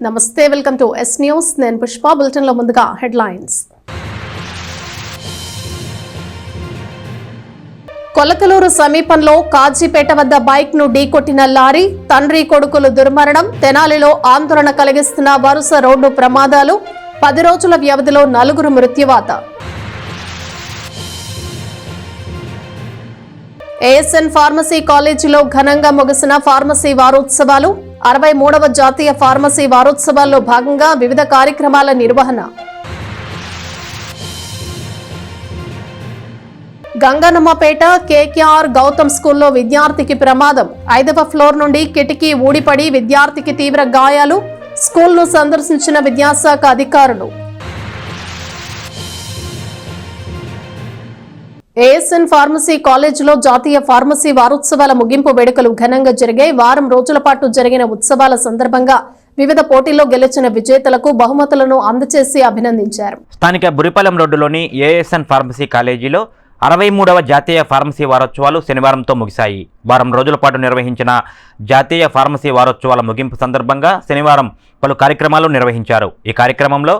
నమస్తే, welcome to yes news. నేను Pushpa. Bulletin లో ముందుగా హెడ్లైన్స్. కొలకలూరు సమీపంలో కాజీపేట వద్ద బైక్ ను ఢీకొట్టిన లారీ, తండ్రి కొడుకులు దుర్మరణం. తెనాలిలో ఆందోళన కలిగిస్తున్న వరుస రోడ్డు ప్రమాదాలు. 10 రోజుల వ్యవధిలో 4 మృత్యువాత. ఏఎస్ఎన్ ఫార్మసీ కాలేజీలో ఘనంగా ముగిసిన ఫార్మసీ వారోత్సవాలు. 63వ జాతీయ ఫార్మసీ వారోత్సవాల్లో భాగంగా వివిధ కార్యక్రమాల నిర్వహణ. గంగనమ్మపేట కేకేఆర్ గౌతమ్ స్కూల్లో విద్యార్థికి ప్రమాదం. 5వ ఫ్లోర్ నుండి కిటికీ ఊడిపడి విద్యార్థికి తీవ్ర గాయాలు. స్కూల్ను సందర్శించిన విద్యాశాఖ అధికారులు. ఏఎస్ఎన్ ఫార్మసీ కాలేజీలో జాతీయ ఫార్మసీ వారోత్సవాల ముగింపు వేడుకలు ఘనంగా జరిగాయి. వారం రోజుల పాటు జరిగిన ఉత్సవాల సందర్భంగా వివిధ పోటీల్లో గెలిచిన విజేతలకు బహుమతులను అందజేసి అభినందించారు. స్థానిక బురిపాలెం రోడ్డులోని ఏఎస్ఎన్ ఫార్మసీ కాలేజీలో 63వ జాతీయ ఫార్మసీ వారోత్సవాలు శనివారంతో ముగిశాయి. వారం రోజుల పాటు నిర్వహించిన జాతీయ ఫార్మసీ వారోత్సవాల ముగింపు సందర్భంగా శనివారం పలు కార్యక్రమాలు నిర్వహించారు. ఈ కార్యక్రమంలో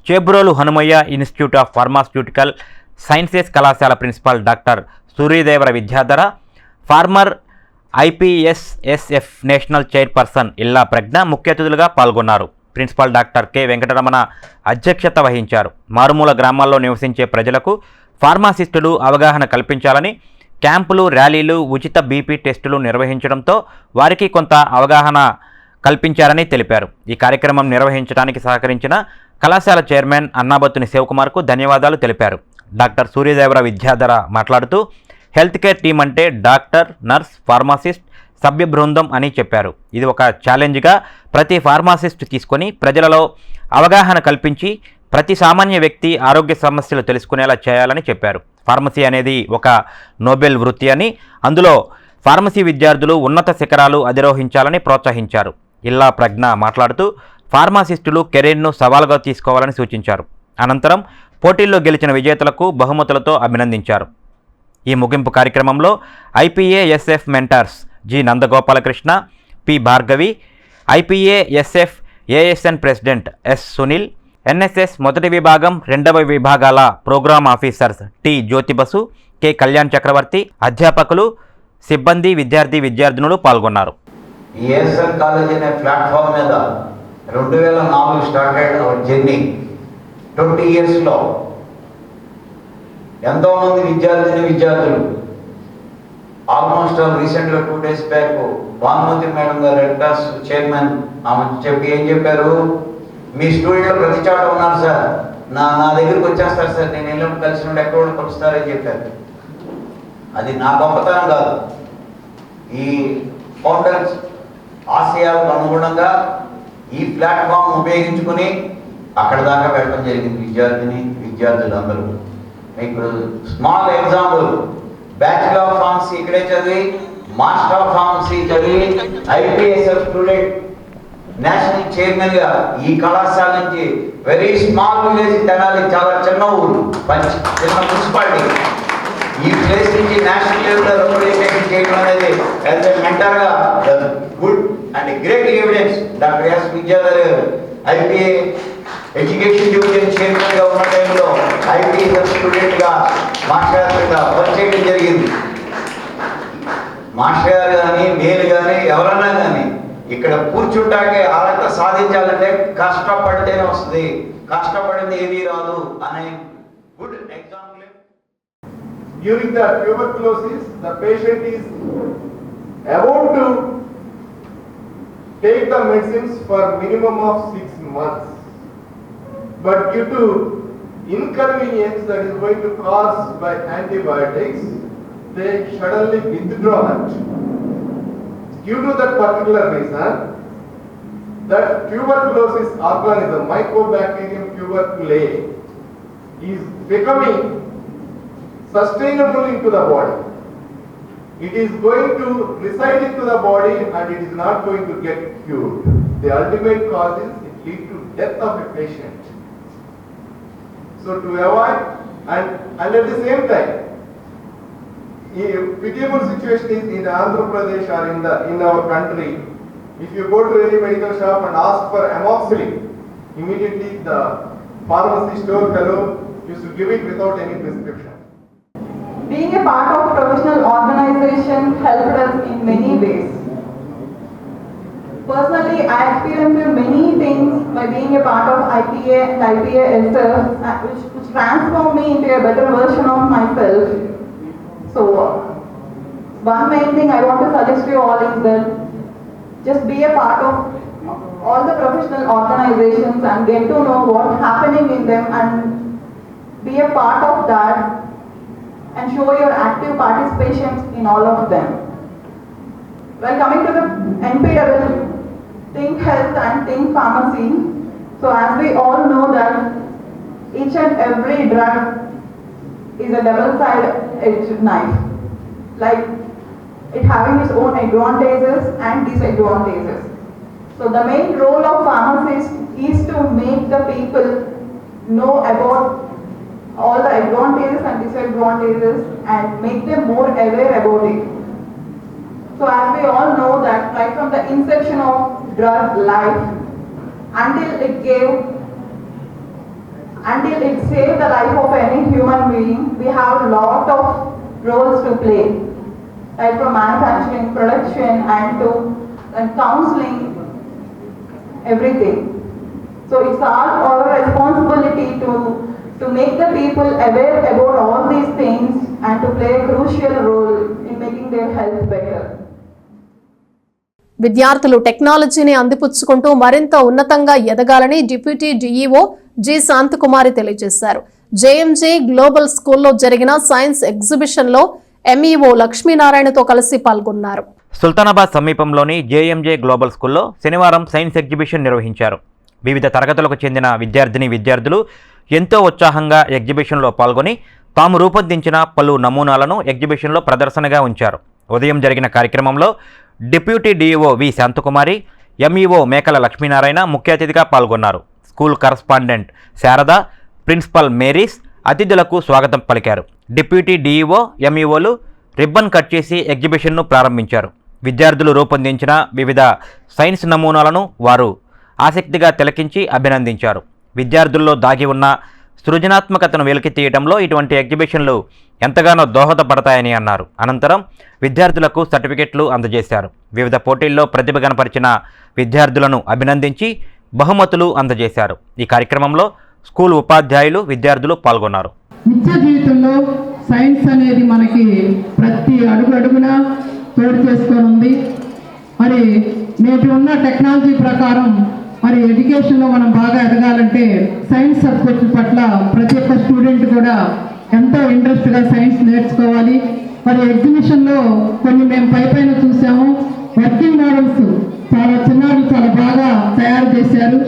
Chebrolu Hanumaiah Institute of Pharmaceutical Sciences కళాశాల principal doctor Suryadevara Vidyadhara, former IPSSF national chairperson Illa Pragna ముఖ్య అతిథులుగా పాల్గొన్నారు. ప్రిన్సిపాల్ డాక్టర్ కె వెంకటరమణ అధ్యక్షత వహించారు. మారుమూల గ్రామాల్లో నివసించే ప్రజలకు ఫార్మాసిస్టులు అవగాహన కల్పించాలని క్యాంపులు, ర్యాలీలు, ఉచిత బీపీ టెస్టులు నిర్వహించడంతో వారికి కొంత అవగాహన కల్పించారని తెలిపారు. ఈ కార్యక్రమం నిర్వహించడానికి సహకరించిన కళాశాల చైర్మన్ అన్నాబత్తుని శివకుమార్కు ధన్యవాదాలు తెలిపారు. డాక్టర్ సూర్యదేవర విద్యాధర మాట్లాడుతూ హెల్త్ కేర్ టీం అంటే డాక్టర్, నర్స్, ఫార్మాసిస్ట్, సభ్య బృందం అని చెప్పారు. ఇది ఒక ఛాలెంజ్గా ప్రతి ఫార్మాసిస్ట్ తీసుకొని ప్రజలలో అవగాహన కల్పించి ప్రతి సామాన్య వ్యక్తి ఆరోగ్య సమస్యలు తెలుసుకునేలా చేయాలని చెప్పారు. ఫార్మసీ అనేది ఒక నోబెల్ వృత్తి అని, అందులో ఫార్మసీ విద్యార్థులు ఉన్నత శిఖరాలు అధిరోహించాలని ప్రోత్సహించారు. ఇల్లా ప్రజ్ఞ మాట్లాడుతూ ఫార్మాసిస్టులు కెరీర్ను సవాలుగా తీసుకోవాలని సూచించారు. అనంతరం పోటీల్లో గెలిచిన విజేతలకు బహుమతులతో అభినందించారు. ఈ ముగింపు కార్యక్రమంలో IPASF mentors G Nandagopalakrishna, P Bhargavi, IPASF ASN president S Sunil, NSS మొదటి విభాగం, 2వ విభాగాల programme officers T Jyothibasu, K Kalyan Chakravarthi, అధ్యాపకులు, సిబ్బంది, విద్యార్థినులు పాల్గొన్నారు. ఏఎస్ఎన్ కాలేజ్ అనే ప్లాట్ఫామ్ మీద 2004 స్టార్ట్ అయిన జర్నీ 20 ఇయర్స్లో ఎంతోమంది విద్యార్థులు ఆల్మోస్ట్ రీసెంట్గా 2 days బ్యాక్ భానుమతి మేడం గారు రెడ్ క్రాస్ చైర్మన్ ఆమె ఏం చెప్పారు, మీ స్టూడెంట్లు ప్రతి చోట ఉన్నారు సార్, నా దగ్గరికి వచ్చేస్తారు సార్, నేను వెళ్ళినప్పుడు కలిసి ఎక్కడ కలుస్తారని చెప్పారు. అది నా గొప్పతనం కాదు, ఈ ఫౌండర్స్ ఆశయాలకు అనుగుణంగా ఈ ప్లాట్ఫామ్ ఉపయోగించుకుని అక్కడ దాకా వెళ్ళడం జరిగింది విద్యార్థులందరూ. మీకు small example, bachelor of pharmacy ఇక్కడే చదివి, మాస్టర్ ఆఫ్ ఫార్మసీ చదివి, ఐపీఎస్ఎఫ్ స్టూడెంట్ నేషనల్ చైర్మన్ గా ఈ కళాశాల నుంచి వెరీ స్మాల్ విలేజ్ తెనాలి, చాలా చిన్న ఊరు, చిన్న మున్సిపాలిటీ, ఈ ప్లేస్ నుంచి నేషనల్ లెవెల్లో రిప్రజెంటేషన్ చేయడం అనేది యాజ్ ఎ మెంటర్ గా good and great evidence. Doctor yes Vidyadhar IPA education division chairman గా ఉన్న టైంలో ఐపీఎస్ స్టూడెంట్ గా మాస్టర్ గారిగా వర్క్ చేయడం జరిగింది. మాస్టర్ గారు కానీ నేను కానీ ఎవరన్నా కానీ ఇక్కడ కూర్చుంటాకే అర్హత సాధించాలంటే కష్టపడితేనే వస్తుంది, కష్టపడింది ఏమీ రాదు అనే good example. During the tuberculosis, the patient is about to take the medicines for minimum of 6 months, but due to inconvenience that is going to cause by antibiotics, they suddenly withdraw that. Due to that particular reason, that tuberculosis organism, Mycobacterium tuberculosis, is becoming sustainable into the body. It is going to reside into the body and it is not going to get cured. The ultimate cause is it leads to death of a patient. So to avoid and at the same time, a pitiable situation is in Andhra Pradesh or in our country, If you go to any medical shop and ask for amoxicillin, immediately the pharmacy store fellow used to give it without any prescription. Being a part of professional organization helped us in many ways. Personally, I experienced many things by being a part of IPA and IPA-SF, which transformed me into a better version of myself. So, one main thing I want to suggest to you all is that just be a part of all the professional organizations and get to know what's happening in them and be a part of that and show your active participation in all of them. Well, coming to the NPW, Think Health and Think Pharmacy. So as we all know that each and every drug is a double-sided knife. Like it having its own advantages and disadvantages. So the main role of pharmacists is to make the people know about all the advantages and disadvantages and make them more aware about it. So as we all know that right from the inception of drug life until it saved the life of any human being, we have a lot of roles to play. Right from manufacturing, production and counseling, everything. So it's our responsibility to make the people aware about all these things and to play a crucial role in making their health better. విద్యార్థులు టెక్నాలజీని అందిపుచ్చుకుంటూ మరింత ఉన్నతంగా ఎదగాలని deputy DEO G Shanthakumari తెలియజేశారు. JMJ global స్కూల్లో జరిగిన science ఎగ్జిబిషన్లో MEO లక్ష్మీనారాయణతో కలిసి పాల్గొన్నారు. సుల్తానాబాద్ సమీపంలోని జేఎంజే గ్లోబల్ స్కూల్లో శనివారం సైన్స్ ఎగ్జిబిషన్ నిర్వహించారు. వివిధ తరగతులకు చెందిన విద్యార్థులు ఎంతో ఉత్సాహంగా ఎగ్జిబిషన్లో పాల్గొని తాము రూపొందించిన పలు నమూనాలను ఎగ్జిబిషన్లో ప్రదర్శనగా ఉంచారు. ఉదయం జరిగిన కార్యక్రమంలో deputy DEO V Shanthakumari, MEO Mekala Lakshminarayana ముఖ్య అతిథిగా పాల్గొన్నారు. School correspondent Sharada, principal Marys అతిథులకు స్వాగతం పలికారు. డిప్యూటీ డీఈఓ, ఎంఈఓలు రిబ్బన్ కట్ చేసి ఎగ్జిబిషన్ను ప్రారంభించారు. విద్యార్థులు రూపొందించిన వివిధ సైన్స్ నమూనాలను వారు ఆసక్తిగా తిలకించి అభినందించారు. విద్యార్థుల్లో దాగి ఉన్న సృజనాత్మకతను వెలికితీయడంలో ఇటువంటి ఎగ్జిబిషన్లు ఎంతగానో దోహదపడతాయని అన్నారు. అనంతరం విద్యార్థులకు సర్టిఫికెట్లు అందజేశారు. వివిధ పోటీల్లో ప్రతిభ కనపరిచిన విద్యార్థులను అభినందించి బహుమతులు అందజేశారు. ఈ కార్యక్రమంలో స్కూల్ ఉపాధ్యాయులు, విద్యార్థులు పాల్గొన్నారు. నిత్య జీవితంలో సైన్స్ అనేది మనకి ప్రతి అడుగున తోడు చేసుకొని ఉంది. మరి నేటి ఉన్న టెక్నాలజీ ప్రకారం మరి ఎడ్యుకేషన్లో మనం బాగా ఎదగాలంటే సైన్స్ సబ్జెక్టు పట్ల ప్రతి ఒక్క స్టూడెంట్ కూడా ఎంతో ఇంట్రెస్ట్గా సైన్స్ నేర్చుకోవాలి. మరి ఎగ్జిబిషన్లో కొన్ని మేము పైన చూసాము. వర్కింగ్ మోడల్స్ చాలా చిన్నారులు చాలా బాగా తయారు చేశారు.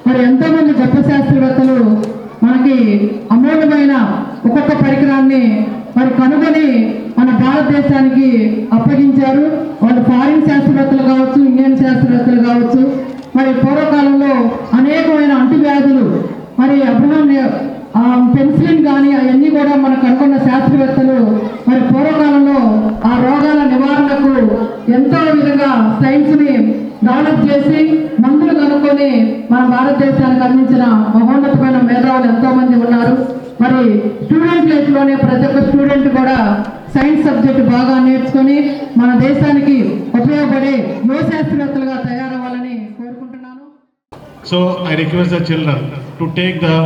మరి ఎంతోమంది గొప్ప శాస్త్రవేత్తలు మనకి అమూల్యమైన ఒక్కొక్క పరికరాన్ని మరి కనుగొని మన భారతదేశానికి అప్పగించారు. వాళ్ళు ఫారిన్ శాస్త్రవేత్తలు కావచ్చు, ఇండియన్ శాస్త్రవేత్తలు కావచ్చు. మరి పూర్వకాలంలో అనేకమైన అంటువ్యాధులు, మరి పెన్సిలిన్ కానీ అవన్నీ కూడా మనకు కనుగొన్న శాస్త్రవేత్తలు మరి పూర్వకాలంలో ఆ రోగాల నివారణకు ఎంతో విధంగా సైన్స్ని డెవలప్ చేసి మందులు కనుక్కొని మన భారతదేశానికి అందించిన మహోన్నతమైన మేధావులు ఎంతో మంది ఉన్నారు. మరి స్టూడెంట్ లైఫ్లోనే ప్రతి ఒక్క స్టూడెంట్ కూడా సైన్స్ సబ్జెక్టు బాగా నేర్చుకొని మన దేశానికి ఉపయోగపడే యువ శాస్త్రవేత్తలుగా తయారవ్వాలని కోరుకుంటున్నాను. So I request the children to take the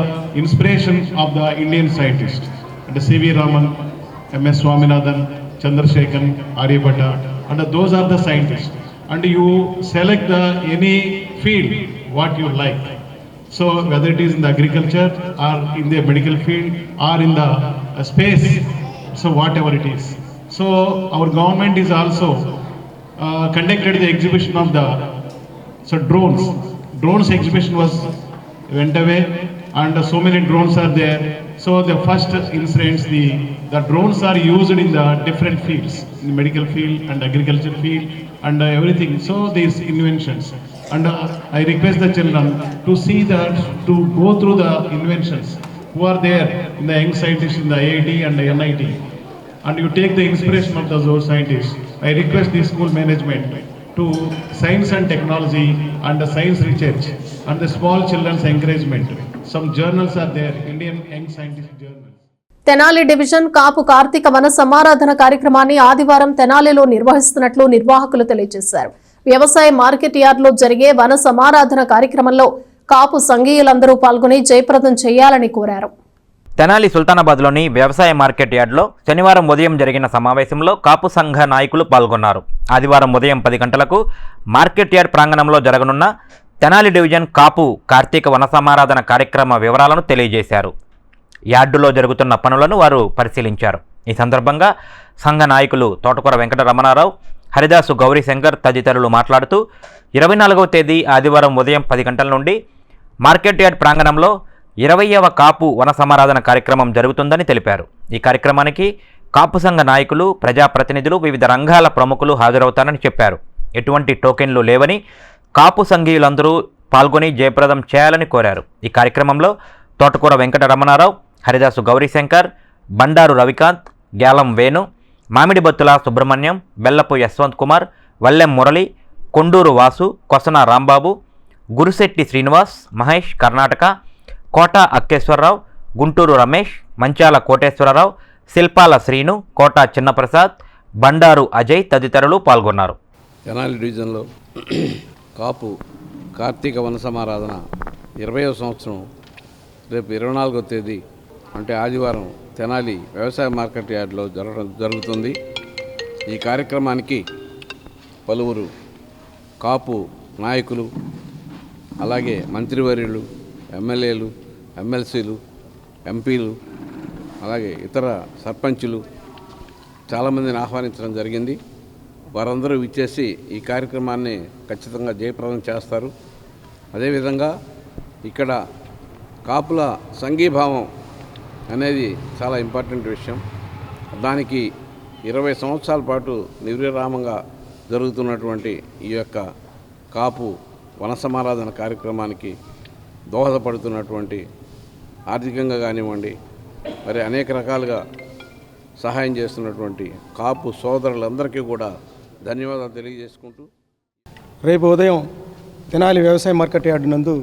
inspiration of the Indian scientists, and C.V. Raman, M.S. Swaminathan, Chandrasekhan, Aryabhatta, and those are the scientists. And you select any field what you like. So whether it is in the agriculture or in the medical field or in the space, so whatever it is. So our government is also conducted the exhibition of the drones exhibition went away, and so many drones are there. So the first incidents, the drones are used in the different fields, in the medical field and agriculture field and everything. So these inventions, and I request the children to see to go through the inventions who are there in the young scientists in the IIT and the NIT, and you take the inspiration of those scientists. I request the school management to science and technology and the science research and the small children's encouragement. Some journals are there, Indian Young Scientific Journals. Tenali division Kapu కార్తీక వన సమారాధన కార్యక్రమాన్ని ఆదివారం తెనాలిలో నిర్వహిస్తున్నట్లు నిర్వాహకులు తెలియజేశారు. వ్యవసాయ మార్కెట్ యార్డ్లో జరిగే వన సమారాధన కార్యక్రమంలో కాపు సంఘీయులందరూ పాల్గొని జయప్రదం చేయాలని కోరారు. తెనాలి సుల్తానాబాద్లోని వ్యవసాయ మార్కెట్ యార్డ్లో శనివారం ఉదయం జరిగిన సమావేశంలో కాపు సంఘ నాయకులు పాల్గొన్నారు. ఆదివారం ఉదయం 10 గంటలకు మార్కెట్ యార్డ్ ప్రాంగణంలో జరగనున్న తెనాలి డివిజన్ కాపు కార్తీక వన సమారాధన కార్యక్రమ వివరాలను తెలియజేశారు. యార్డులో జరుగుతున్న పనులను వారు పరిశీలించారు. ఈ సందర్భంగా సంఘ నాయకులు తోటకూర వెంకట రమణారావు, హరిదాసు గౌరీశంకర్ తదితరులు మాట్లాడుతూ 24వ తేదీ ఆదివారం ఉదయం 10 గంటల నుండి మార్కెట్ యార్డ్ ప్రాంగణంలో 20వ కాపు వన సమారాధన కార్యక్రమం జరుగుతుందని తెలిపారు. ఈ కార్యక్రమానికి కాపు సంఘ నాయకులు, ప్రజాప్రతినిధులు, వివిధ రంగాల ప్రముఖులు హాజరవుతారని చెప్పారు. ఎటువంటి టోకెన్లు లేవని కాపు సంఘీయులందరూ పాల్గొని జయప్రదం చేయాలని కోరారు. ఈ కార్యక్రమంలో తోటకూర వెంకట రమణారావు, హరిదాసు గౌరీశంకర్, బండారు రవికాంత్, గ్యాలం వేణు, మామిడిబత్తుల సుబ్రహ్మణ్యం, బెల్లపు యశ్వంత్ కుమార్, వల్లెం మురళి, కొండూరు వాసు, కొసన రాంబాబు, గురుశెట్టి శ్రీనివాస్, మహేష్ కర్ణాటక, కోట అక్కేశ్వరరావు, గుంటూరు రమేష్, మంచాల కోటేశ్వరరావు, శిల్పాల శ్రీను, కోట చిన్నప్రసాద్, బండారు అజయ్ తదితరులు పాల్గొన్నారు. తెనాలి డివిజన్లో కాపు కార్తీక వన సమారాధన 20వ సంవత్సరం రేపు 24వ తేదీ అంటే ఆదివారం తెనాలి వ్యవసాయ మార్కెట్ యార్డ్లో జరుగుతుంది. ఈ కార్యక్రమానికి పలువురు కాపు నాయకులు, అలాగే మంత్రివర్యులు, ఎమ్మెల్యేలు, ఎమ్మెల్సీలు, ఎంపీలు, అలాగే ఇతర సర్పంచులు చాలామందిని ఆహ్వానించడం జరిగింది. వారందరూ విచ్చేసి ఈ కార్యక్రమాన్ని ఖచ్చితంగా జయప్రదం చేస్తారు. అదేవిధంగా ఇక్కడ కాపుల సంఘీభావం అనేది చాలా ఇంపార్టెంట్ విషయం. దానికి 20 సంవత్సరాల పాటు నిర్విరామంగా జరుగుతున్నటువంటి ఈ యొక్క కాపు వన సమారాధన కార్యక్రమానికి దోహదపడుతున్నటువంటి ఆర్థికంగా కానివ్వండి, మరి అనేక రకాలుగా సహాయం చేస్తున్నటువంటి కాపు సోదరులందరికీ కూడా ధన్యవాదాలు తెలియజేసుకుంటూ, రేపు ఉదయం తెనాలి వ్యవసాయ మార్కెట్ యార్డు నందు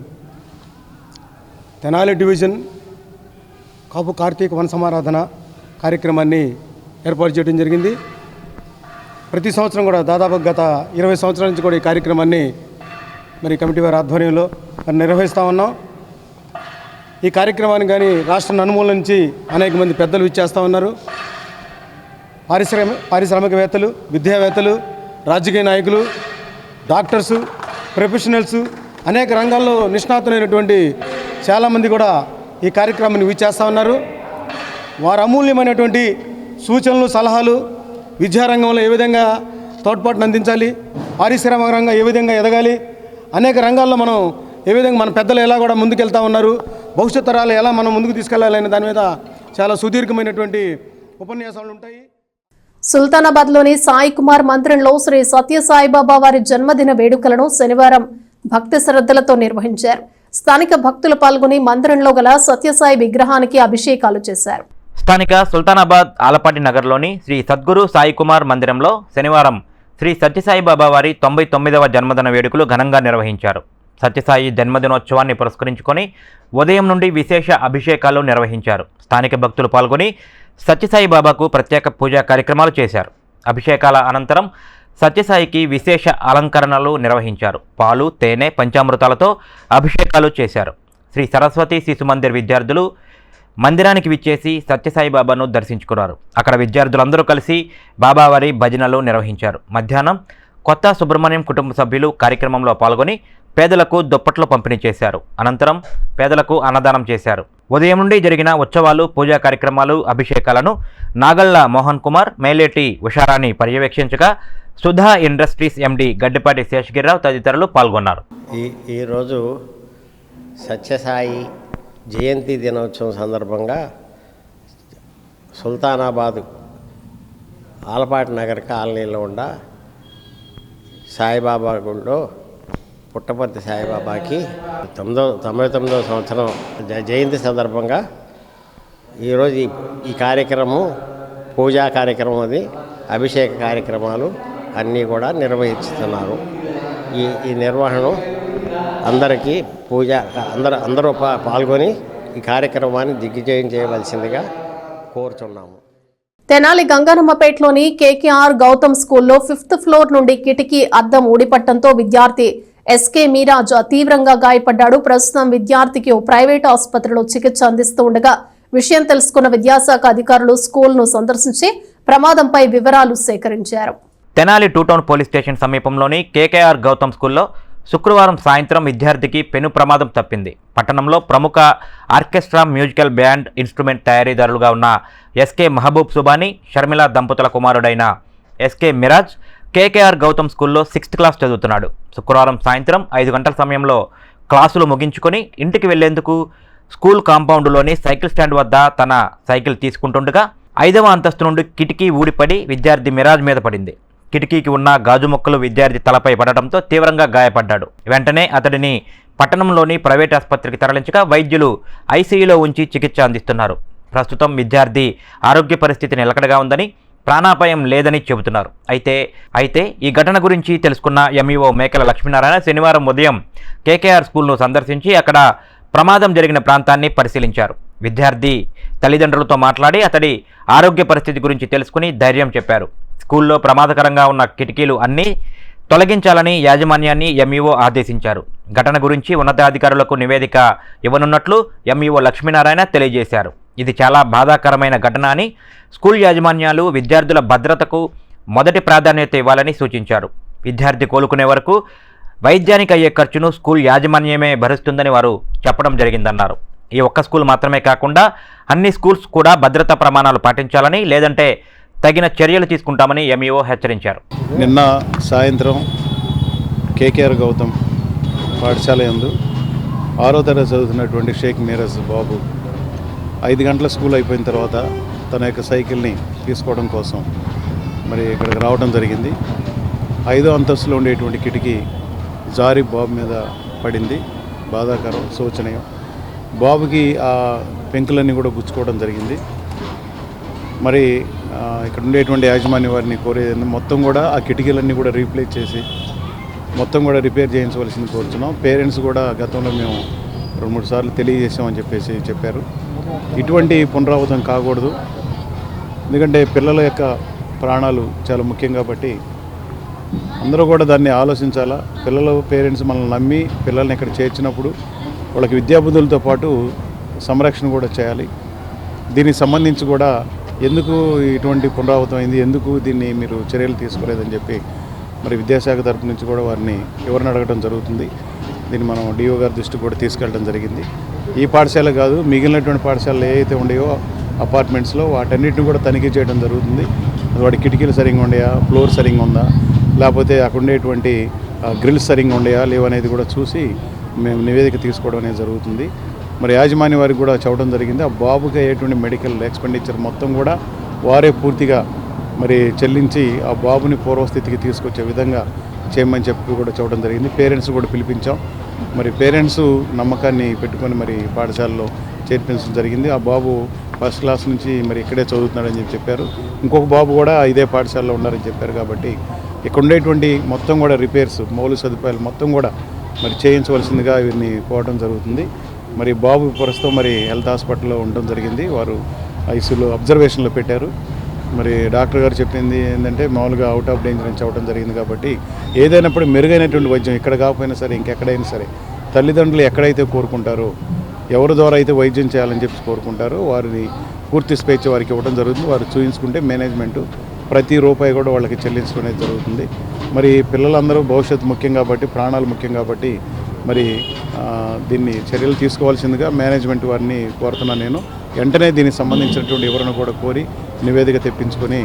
తెనాలి డివిజన్ కాపు కార్తీక వన సమారాధన కార్యక్రమాన్ని ఏర్పాటు చేయడం జరిగింది. ప్రతి సంవత్సరం కూడా దాదాపు గత 20 సంవత్సరాల నుంచి కూడా ఈ కార్యక్రమాన్ని మరి కమిటీ వారి ఆధ్వర్యంలో మరి నిర్వహిస్తూ ఉన్నాం. ఈ కార్యక్రమాన్ని కానీ రాష్ట్ర నలుమూల నుంచి అనేక మంది పెద్దలు ఇచ్చేస్తూ ఉన్నారు. పారిశ్రామికవేత్తలు, విద్యావేత్తలు, రాజకీయ నాయకులు, డాక్టర్సు, ప్రొఫెషనల్స్, అనేక రంగాల్లో నిష్ణాతులైనటువంటి చాలామంది కూడా ఈ కార్యక్రమాన్ని విచ్చేస్తూ ఉన్నారు. వారు అమూల్యమైనటువంటి సూచనలు, సలహాలు, విద్యారంగంలో ఏ విధంగా తోడ్పాటును అందించాలి, పారిశ్రామిక రంగం ఏ విధంగా ఎదగాలి, అనేక రంగాల్లో మనం ఏ విధంగా మన పెద్దలు ఎలా కూడా ముందుకెళ్తూ ఉన్నారు, భవిష్యత్ తరాలు ఎలా మనం ముందుకు తీసుకెళ్లాలనే దాని మీద చాలా సుదీర్ఘమైనటువంటి ఉపన్యాసాలు ఉంటాయి. సుల్తానాబాద్లోని సాయి కుమార్ మందిరంలో శ్రీ సత్యసాయిబాబా వారి జన్మదిన వేడుకలను శనివారం భక్తి శ్రద్ధలతో నిర్వహించారు. స్థానిక భక్తులు పాల్గొని మందిరంలో గల సత్యసాయి విగ్రహానికి అభిషేకాలు చేశారు. స్థానిక సుల్తానాబాద్ ఆలపాటి నగర్లోని శ్రీ సద్గురు సాయి కుమార్ మందిరంలో శనివారం శ్రీ సత్యసాయిబాబా వారి 99వ జన్మదిన వేడుకలు ఘనంగా నిర్వహించారు. సత్యసాయి జన్మదినోత్సవాన్ని పురస్కరించుకొని ఉదయం నుండి విశేష అభిషేకాలు నిర్వహించారు. స్థానిక భక్తులు పాల్గొని సత్యసాయి బాబాకు ప్రత్యేక పూజా కార్యక్రమాలు చేశారు. అభిషేకాల అనంతరం సత్యసాయికి విశేష అలంకరణలు నిర్వహించారు. పాలు, తేనె, పంచామృతాలతో అభిషేకాలు చేశారు. శ్రీ సరస్వతి శిశు మందిర్ విద్యార్థులు మందిరానికి విచ్చేసి సత్యసాయి బాబాను దర్శించుకున్నారు. అక్కడ విద్యార్థులందరూ కలిసి బాబావారి భజనలు నిర్వహించారు. మధ్యాహ్నం కొత్త సుబ్రహ్మణ్యం కుటుంబ సభ్యులు కార్యక్రమంలో పాల్గొని పేదలకు దుప్పట్లు పంపిణీ చేశారు. అనంతరం పేదలకు అన్నదానం చేశారు. ఉదయం నుండి జరిగిన ఉత్సవాలు, పూజా కార్యక్రమాలు, అభిషేకాలను నాగళ్ల మోహన్ కుమార్, మేలేటి ఉషారాణి పర్యవేక్షించగా సుధా ఇండస్ట్రీస్ ఎండి గడ్డిపాటి శేషగిరిరావు తదితరులు పాల్గొన్నారు. ఈరోజు సత్యసాయి జయంతి దినోత్సవం సందర్భంగా సుల్తానాబాద్ ఆలపాటి నగర్ కాలనీలో ఉన్న సాయిబాబా గుడిలో పుట్టపర్తి సాయిబాబాకి 99వ సంవత్సరం జయంతి సందర్భంగా ఈరోజు ఈ కార్యక్రమం పూజా కార్యక్రమం, అది అభిషేక కార్యక్రమాలు అన్నీ కూడా నిర్వహిస్తున్నారు. ఈ నిర్వహణ అందరికీ అందరూ పాల్గొని ఈ కార్యక్రమాన్ని దిగ్విజయం చేయవలసిందిగా కోరుతున్నాము. తెనాలి గంగానమ్మపేటలోని కేకేఆర్ గౌతమ్ స్కూల్లో 5th ఫ్లోర్ నుండి కిటికీ అద్దం ఊడిపట్టడంతో విద్యార్థి ఎస్కే మీరాజ్ తీవ్రంగా గాయపడ్డాడు. ప్రస్తుతం విద్యార్థికి ఓ ప్రైవేట్ ఆసుపత్రిలో చికిత్స అందిస్తూ ఉండగా విషయం తెలుసుకున్న విద్యాశాఖ అధికారులు స్కూల్ను సందర్శించి ప్రమాదంపై వివరాలు సేకరించారు. తెనాలి 2 టౌన్ పోలీస్ స్టేషన్ సమీపంలోని కేకేఆర్ గౌతమ్ స్కూల్లో శుక్రవారం సాయంత్రం విద్యార్థికి పెను ప్రమాదం తప్పింది. పట్టణంలో ప్రముఖ ఆర్కెస్ట్రా, మ్యూజికల్ బ్యాండ్, ఇన్స్ట్రుమెంట్ తయారీదారులుగా ఉన్న ఎస్కే మహబూబ్ సుబానీ, షర్మిల దంపతుల కుమారుడైన ఎస్కే మిరాజ్ కేకేఆర్ గౌతమ్ స్కూల్లో 6th క్లాస్ చదువుతున్నాడు. శుక్రవారం సాయంత్రం 5 గంటల సమయంలో క్లాసులు ముగించుకొని ఇంటికి వెళ్లేందుకు స్కూల్ కాంపౌండ్లోని సైకిల్ స్టాండ్ వద్ద తన సైకిల్ తీసుకుంటుండగా 5వ అంతస్తు నుండి కిటికీ ఊడిపడి విద్యార్థి మిరాజ్ మీద పడింది. కిటికీకి ఉన్న గాజు ముక్కలు విద్యార్థి తలపై పడటంతో తీవ్రంగా గాయపడ్డాడు. వెంటనే అతడిని పట్టణంలోని ప్రైవేట్ ఆసుపత్రికి తరలించగా వైద్యులు ఐసీయూలో ఉంచి చికిత్స అందిస్తున్నారు. ప్రస్తుతం విద్యార్థి ఆరోగ్య పరిస్థితి నిలకడగా ఉందని, ప్రాణాపాయం లేదని చెబుతున్నారు. అయితే ఈ ఘటన గురించి తెలుసుకున్న ఎంఈఓ మేకల లక్ష్మీనారాయణ శనివారం ఉదయం కేకేఆర్ స్కూల్ను సందర్శించి అక్కడ ప్రమాదం జరిగిన ప్రాంతాన్ని పరిశీలించారు. విద్యార్థి తల్లిదండ్రులతో మాట్లాడి అతడి ఆరోగ్య పరిస్థితి గురించి తెలుసుకుని ధైర్యం చెప్పారు. స్కూల్లో ప్రమాదకరంగా ఉన్న కిటికీలు అన్నీ తొలగించాలని యాజమాన్యాన్ని ఎంఈఓ ఆదేశించారు. ఘటన గురించి ఉన్నతాధికారులకు నివేదిక ఇవ్వనున్నట్లు ఎంఈఓ లక్ష్మీనారాయణ తెలియజేశారు. ఇది చాలా బాధాకరమైన ఘటన అని, స్కూల్ యాజమాన్యాలు విద్యార్థుల భద్రతకు మొదటి ప్రాధాన్యత ఇవ్వాలని సూచించారు. విద్యార్థి కోలుకునే వరకు వైద్యానికి అయ్యే ఖర్చును స్కూల్ యాజమాన్యమే భరిస్తుందని వారు చెప్పడం జరిగిందన్నారు. ఈ ఒక్క స్కూల్ మాత్రమే కాకుండా అన్ని స్కూల్స్ కూడా భద్రతా ప్రమాణాలు పాటించాలని, లేదంటే తగిన చర్యలు తీసుకుంటామని ఎంఈఓ హెచ్చరించారు. నిన్న సాయంత్రం కేకేఆర్ గౌతమ్ పాఠశాల యందు 6వ తరగతి చదువుతున్నటువంటి షేక్ మీరాజ్ బాబు 5 గంటల స్కూల్ అయిపోయిన తర్వాత తన యొక్క సైకిల్ని తీసుకోవడం కోసం మరి ఇక్కడికి రావడం జరిగింది. 5వ అంతస్తులో ఉండేటువంటి కిటికీ జారి బాబు మీద పడింది. బాధాకరం, శోచనీయం. బాబుకి ఆ పెంకులన్నీ కూడా గుచ్చుకోవడం జరిగింది. మరి ఇక్కడ ఉండేటువంటి యాజమాన్య వారిని కోరేది మొత్తం కూడా ఆ కిటికీలన్నీ కూడా రీప్లేస్ చేసి మొత్తం కూడా రిపేర్ చేయించవలసింది కోరుతున్నాం. పేరెంట్స్ కూడా గతంలో మేము 2-3 సార్లు తెలియజేసామని చెప్పారు. ఇటువంటి పునరావృతం కాకూడదు. ఎందుకంటే పిల్లల యొక్క ప్రాణాలు చాలా ముఖ్యం కాబట్టి అందరూ కూడా దాన్ని ఆలోచించాలా. పేరెంట్స్ మనల్ని నమ్మి పిల్లల్ని ఇక్కడ చేర్చినప్పుడు వాళ్ళకి విద్యాబుద్ధులతో పాటు సంరక్షణ కూడా చేయాలి. దీనికి సంబంధించి కూడా ఎందుకు ఇటువంటి పునరావృతం అయింది, ఎందుకు దీన్ని మీరు చర్యలు తీసుకోలేదని చెప్పి మరి విద్యాశాఖ తరపు నుంచి కూడా వారిని ఎవరిని అడగడం జరుగుతుంది. దీన్ని మనం డిఓ గారి దృష్టికి కూడా తీసుకెళ్ళడం జరిగింది. ఈ పాఠశాల కాదు, మిగిలినటువంటి పాఠశాలలు ఏవైతే ఉన్నాయో అపార్ట్మెంట్స్లో వాటన్నిటిని కూడా తనిఖీ చేయడం జరుగుతుంది. వాటి కిటికీలు సరిగ్గా ఉన్నాయా, ఫ్లోర్ సరిగ్గా ఉందా, లేకపోతే అక్కడ ఉండేటువంటి గ్రిల్స్ సరిగ్గా ఉన్నాయా లేవనేది కూడా చూసి మేము నివేదిక తీసుకోవడం అనేది జరుగుతుంది. మరి యాజమాన్య వారికి కూడా చెప్పడం జరిగింది. ఆ బాబుకి అయ్యేటువంటి మెడికల్ ఎక్స్పెండిచర్ మొత్తం కూడా వారే పూర్తిగా మరి చెల్లించి ఆ బాబుని పూర్వస్థితికి తీసుకొచ్చే విధంగా చేయమని చెప్పి కూడా చెప్పడం జరిగింది. పేరెంట్స్ కూడా పిలిపించాం. మరి పేరెంట్స్ నమ్మకాన్ని పెట్టుకొని మరి పాఠశాలలో చేర్పించడం జరిగింది. ఆ బాబు 1st క్లాస్ నుంచి మరి ఇక్కడే చదువుతున్నాడని చెప్పారు. ఇంకొక బాబు కూడా ఇదే పాఠశాలలో ఉన్నారని చెప్పారు. కాబట్టి ఇక్కడ ఉండేటువంటి మొత్తం కూడా రిపేర్స్, మౌలిక సదుపాయాలు మొత్తం కూడా మరి చేయించవలసిందిగా వీరిని కోరడం జరుగుతుంది. మరి బాబు ప్రస్తుతం మరి హెల్త్ హాస్పిటల్లో ఉండడం జరిగింది. వారు ఐసీయూలో అబ్జర్వేషన్లో పెట్టారు. మరి డాక్టర్ గారు చెప్పింది ఏంటంటే మామూలుగా అవుట్ ఆఫ్ డేంజర్ నుంచి అవ్వడం జరిగింది. కాబట్టి ఏదైనప్పుడు మెరుగైనటువంటి వైద్యం ఇక్కడ కాకపోయినా సరే ఇంకెక్కడైనా సరే తల్లిదండ్రులు ఎక్కడైతే కోరుకుంటారో, ఎవరి ద్వారా అయితే వైద్యం చేయాలని చెప్పి కోరుకుంటారో వారిని పూర్తి స్వేచ్ఛ వారికి ఇవ్వడం జరుగుతుంది. వారు చూయించుకుంటే మేనేజ్మెంటు ప్రతి రూపాయి కూడా వాళ్ళకి చెల్లించుకునేది జరుగుతుంది. మరి పిల్లలందరూ భవిష్యత్తు ముఖ్యం కాబట్టి, ప్రాణాలు ముఖ్యం కాబట్టి మరి దీన్ని చర్యలు తీసుకోవాల్సిందిగా మేనేజ్మెంట్ వారిని కోరుతున్నాను. నేను వెంటనే దీనికి సంబంధించినటువంటి ఎవరిని కూడా కోరి నివేదిక తెప్పించుకొని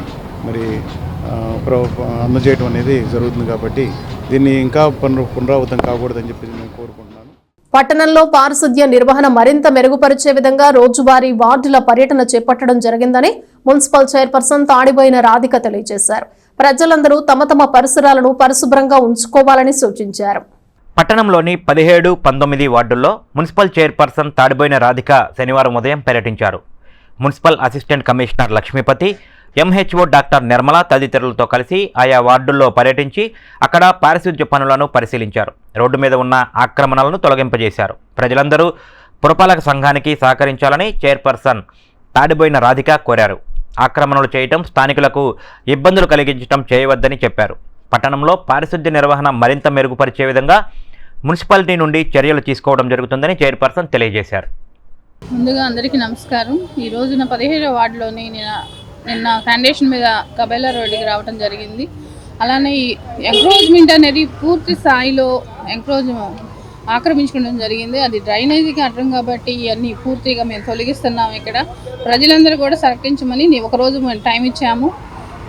మరి అందజేయడం అనేది జరుగుతుంది. కాబట్టి దీన్ని ఇంకా పునరావృతం కాకూడదని చెప్పి నేను కోరుకుంటున్నాను. పట్టణంలో పారిశుద్ధ్య నిర్వహణ మరింత మెరుగుపరిచే విధంగా రోజువారీ వార్డుల పర్యటన చేపట్టడం జరిగిందని మున్సిపల్ చైర్పర్సన్ తాడిబోయిన రాధిక తెలియజేశారు. ప్రజలందరూ తమ తమ పరిసరాలను పరిశుభ్రంగా ఉంచుకోవాలని సూచించారు. పట్టణంలోని 17, 19 వార్డుల్లో మున్సిపల్ చైర్పర్సన్ తాడిబోయిన రాధిక శనివారం ఉదయం పర్యటించారు. Municipal assistant commissioner Lakshmipathi, MHO doctor Nirmala తదితరులతో కలిసి ఆయా వార్డుల్లో పర్యటించి అక్కడ పారిశుధ్య పనులను పరిశీలించారు. రోడ్డు మీద ఉన్న ఆక్రమణలను తొలగింపజేశారు. ప్రజలందరూ పురపాలక సంఘానికి సహకరించాలని చైర్పర్సన్ తాడిబోయిన రాధిక కోరారు. ఆక్రమణలు చేయటం, స్థానికులకు ఇబ్బందులు కలిగించడం చేయవద్దని చెప్పారు. పట్టణంలో పారిశుధ్య నిర్వహణ మరింత మెరుగుపరిచే విధంగా మున్సిపాలిటీ నుండి చర్యలు తీసుకోవడం జరుగుతుందని చైర్పర్సన్ తెలియజేశారు. ముందుగా అందరికీ నమస్కారం. ఈ రోజున 17వ వార్డులోని నిన్న ఫౌండేషన్ మీద కబేలా రోడ్డుకి రావడం జరిగింది. అలానే ఈ ఎంక్రోచ్మెంట్ అనేది పూర్తి స్థాయిలో ఆక్రమించుకోవడం జరిగింది. అది డ్రైనేజీకి అడ్డం కాబట్టి ఇవన్నీ పూర్తిగా మేము తొలగిస్తున్నాము. ఇక్కడ ప్రజలందరూ కూడా సహకరించమని ఒకరోజు మేము టైం ఇచ్చాము.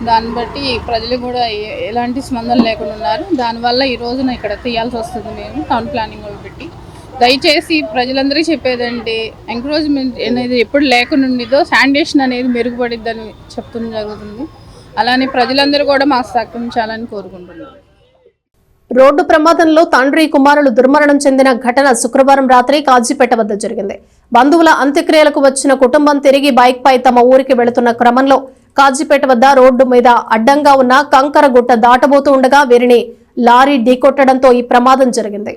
దాన్ని బట్టి ప్రజలు కూడా ఎలాంటి స్పందన లేకుండా ఉన్నారు. దానివల్ల ఈ రోజున ఇక్కడ తీయాల్సి వస్తుంది. మేము టౌన్ ప్లానింగ్ వాళ్ళు పెట్టి దయచేసి ప్రజలందరికీ చెప్పేదంటే ఎంక్రోచ్మెంట్ అనేది ఎప్పుడు లేకుండా ఉండేదో శానిటేషన్ అనేది మెరుగుపడిద్దని చెప్తుంది జరుగుతుంది. అలానే ప్రజలందరూ కూడా మాకు సహకరించాలని కోరుకుంటున్నాను. రోడ్డు ప్రమాదంలో తండ్రి కుమారులు దుర్మరణం చెందిన ఘటన శుక్రవారం రాత్రి కాజీపేట వద్ద జరిగింది. బంధువుల అంత్యక్రియలకు వచ్చిన కుటుంబం తిరిగి బైక్ పై తమ ఊరికి వెళుతున్న క్రమంలో కాజీపేట వద్ద రోడ్డు మీద అడ్డంగా ఉన్న కంకర గుట్ట దాటబోతూ ఉండగా వీరిని లారీ ఢీకొట్టడంతో ఈ ప్రమాదం జరిగింది.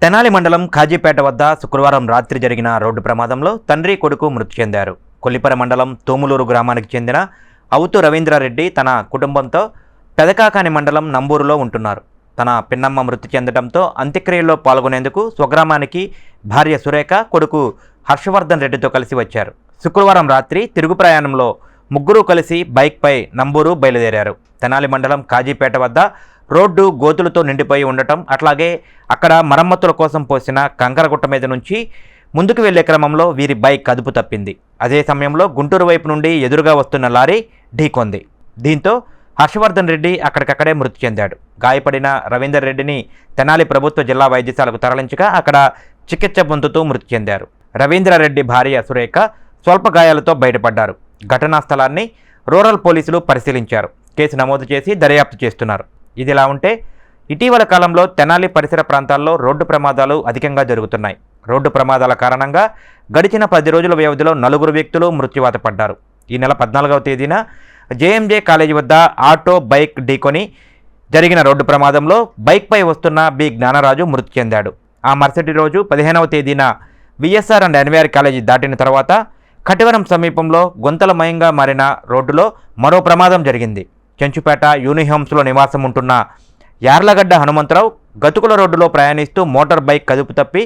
తెనాలి మండలం కాజీపేట వద్ద శుక్రవారం రాత్రి జరిగిన రోడ్డు ప్రమాదంలో తండ్రి కొడుకు మృతి చెందారు. కొల్లిపర మండలం తోములూరు గ్రామానికి చెందిన అవుతు రవీంద్రారెడ్డి తన కుటుంబంతో పెదకాకాని మండలం నంబూరులో ఉంటున్నారు. తన పిన్నమ్మ మృతి చెందడంతో అంత్యక్రియల్లో పాల్గొనేందుకు స్వగ్రామానికి భార్య సురేఖ, కొడుకు హర్షవర్ధన్ రెడ్డితో కలిసి వచ్చారు. శుక్రవారం రాత్రి తిరుగు ప్రయాణంలో ముగ్గురు కలిసి బైక్పై నంబూరు బయలుదేరారు. తెనాలి మండలం కాజీపేట వద్ద రోడ్డు గోతులతో నిండిపోయి ఉండటం, అట్లాగే అక్కడ మరమ్మతుల కోసం పోసిన కంకరగుట్ట మీద నుంచి ముందుకు వెళ్లే క్రమంలో వీరి బైక్ అదుపు తప్పింది. అదే సమయంలో గుంటూరు వైపు నుండి ఎదురుగా వస్తున్న లారీ ఢీకొంది. దీంతో హర్షవర్ధన్ రెడ్డి అక్కడికక్కడే మృతి చెందాడు. గాయపడిన రవీందర్ రెడ్డిని తెనాలి ప్రభుత్వ జిల్లా వైద్యశాలకు తరలించగా అక్కడ చికిత్స పొందుతూ మృతి చెందారు. రవీంద్రారెడ్డి భార్య సురేఖ స్వల్ప గాయాలతో బయటపడ్డారు. ఘటనా స్థలాన్ని రూరల్ పోలీసులు పరిశీలించారు. కేసు నమోదు చేసి దర్యాప్తు చేస్తున్నారు. ఇదిలా ఉంటే ఇటీవల కాలంలో తెనాలి పరిసర ప్రాంతాల్లో రోడ్డు ప్రమాదాలు అధికంగా జరుగుతున్నాయి. రోడ్డు ప్రమాదాల కారణంగా గడిచిన 10 రోజుల వ్యవధిలో 4 వ్యక్తులు మృత్యువాత పడ్డారు. ఈ నెల 14వ తేదీన జేఎంజే కాలేజీ వద్ద ఆటో బైక్ ఢీకొని జరిగిన రోడ్డు ప్రమాదంలో బైక్పై వస్తున్న బి జ్ఞానరాజు మృతి చెందాడు. ఆ మరుసటి రోజు 15వ తేదీన విఎస్ఆర్ అండ్ ఎన్వీఆర్ కాలేజీ దాటిన తర్వాత కటివరం సమీపంలో గుంతలమయంగా మారిన రోడ్డులో మరో ప్రమాదం జరిగింది. చెంచుపేట యూనిహోమ్స్లో నివాసం ఉంటున్న యార్లగడ్డ హనుమంతరావు గతుకుల రోడ్డులో ప్రయాణిస్తూ మోటార్ బైక్ కదుపు తప్పి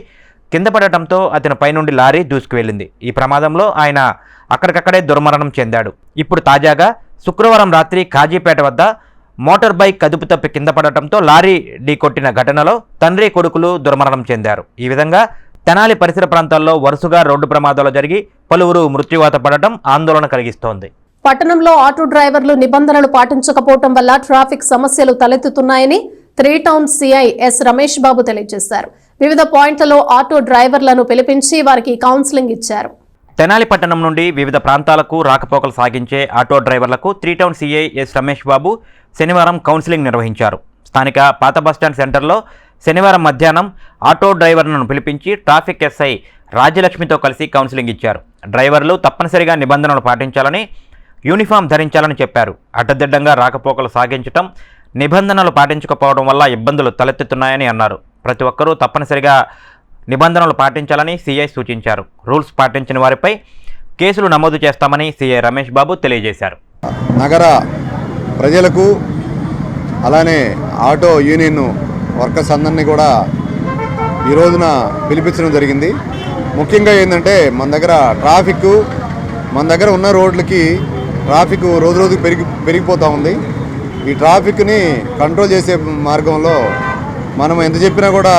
కింద పడటంతో అతని పైనుండి లారీ దూసుకువెళ్ళింది. ఈ ప్రమాదంలో ఆయన అక్కడికక్కడే దుర్మరణం చెందాడు. ఇప్పుడు తాజాగా శుక్రవారం రాత్రి కాజీపేట వద్ద మోటార్ బైక్ కదుపు తప్పి కింద పడటంతో లారీ ఢీకొట్టిన ఘటనలో తండ్రి కొడుకులు దుర్మరణం చెందారు. ఈ విధంగా తెనాలి పరిసర ప్రాంతాల్లో వరుసగా రోడ్డు ప్రమాదాలు జరిగి పలువురు మృత్యువాత పడటం ఆందోళన కలిగిస్తోంది. పట్టణంలో ఆటో డ్రైవర్లు నిబంధనలు పాటించకపోవడం వల్ల ట్రాఫిక్ సమస్యలు తలెత్తుతున్నాయని 3 town CI yes Ramesh Babu తెలియజేశారు. వివిధ పాయింట్లలో ఆటో డ్రైవర్లను పిలిపించి వారికి కౌన్సిలింగ్ ఇచ్చారు. తెనాలి పట్టణం నుండి వివిధ ప్రాంతాలకు రాకపోకలు సాగించే ఆటో డ్రైవర్లకు 3 town CI yes Ramesh Babu శనివారం కౌన్సిలింగ్ నిర్వహించారు. స్థానిక పాత బస్టాండ్ సెంటర్లో శనివారం మధ్యాహ్నం ఆటో డ్రైవర్లను పిలిపించి ట్రాఫిక్ ఎస్ఐ రాజ్యలక్ష్మితో కలిసి కౌన్సిలింగ్ ఇచ్చారు. డ్రైవర్లు తప్పనిసరిగా నిబంధనలు పాటించాలని, యూనిఫామ్ ధరించాలని చెప్పారు. అడ్డదిడ్డంగా రాకపోకలు సాగించటం, నిబంధనలు పాటించకపోవడం వల్ల ఇబ్బందులు తలెత్తుతున్నాయని అన్నారు. ప్రతి ఒక్కరూ తప్పనిసరిగా నిబంధనలు పాటించాలని సీఐ సూచించారు. రూల్స్ పాటించిన వారిపై కేసులు నమోదు చేస్తామని సీఐ రమేష్ బాబు తెలియజేశారు. నగర ప్రజలకు అలానే ఆటో యూనియన్ వర్కర్స్ అందరినీ కూడా ఈ రోజున పిలిపించడం జరిగింది. ముఖ్యంగా ఏంటంటే మన దగ్గర ఉన్న రోడ్లకి ట్రాఫిక్ రోజు రోజుకి పెరిగిపోతూ ఉంది. ఈ ట్రాఫిక్ని కంట్రోల్ చేసే మార్గంలో మనం ఎంత చెప్పినా కూడా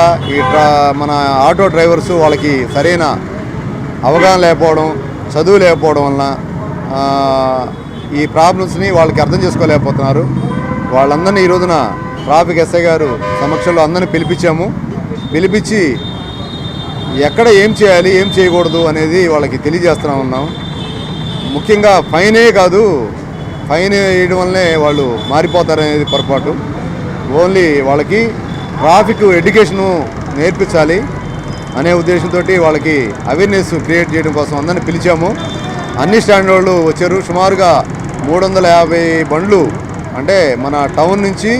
మన ఆటో డ్రైవర్స్ వాళ్ళకి సరైన అవగాహన లేకపోవడం, చదువు లేకపోవడం వలన ఈ ప్రాబ్లమ్స్ని వాళ్ళకి అర్థం చేసుకోలేకపోతున్నారు. వాళ్ళందరినీ ఈ రోజున ట్రాఫిక్ ఎస్ఐ గారు సమక్షంలో అందరినీ పిలిపించి ఎక్కడ ఏం చేయాలి, ఏం చేయకూడదు అనేది వాళ్ళకి తెలియజేస్తూ ఉన్నాం. ముఖ్యంగా ఫైనే కాదు, ఫైన్ వేయడం వల్లనే వాళ్ళు మారిపోతారనేది పొరపాటు. ఓన్లీ వాళ్ళకి ట్రాఫిక్ ఎడ్యుకేషను నేర్పించాలి అనే ఉద్దేశంతో వాళ్ళకి అవేర్నెస్ క్రియేట్ చేయడం కోసం అందరినీ పిలిచాము. అన్ని స్టాండ్ వాళ్ళు వచ్చారు. సుమారుగా 350 బండ్లు, అంటే మన టౌన్ నుంచి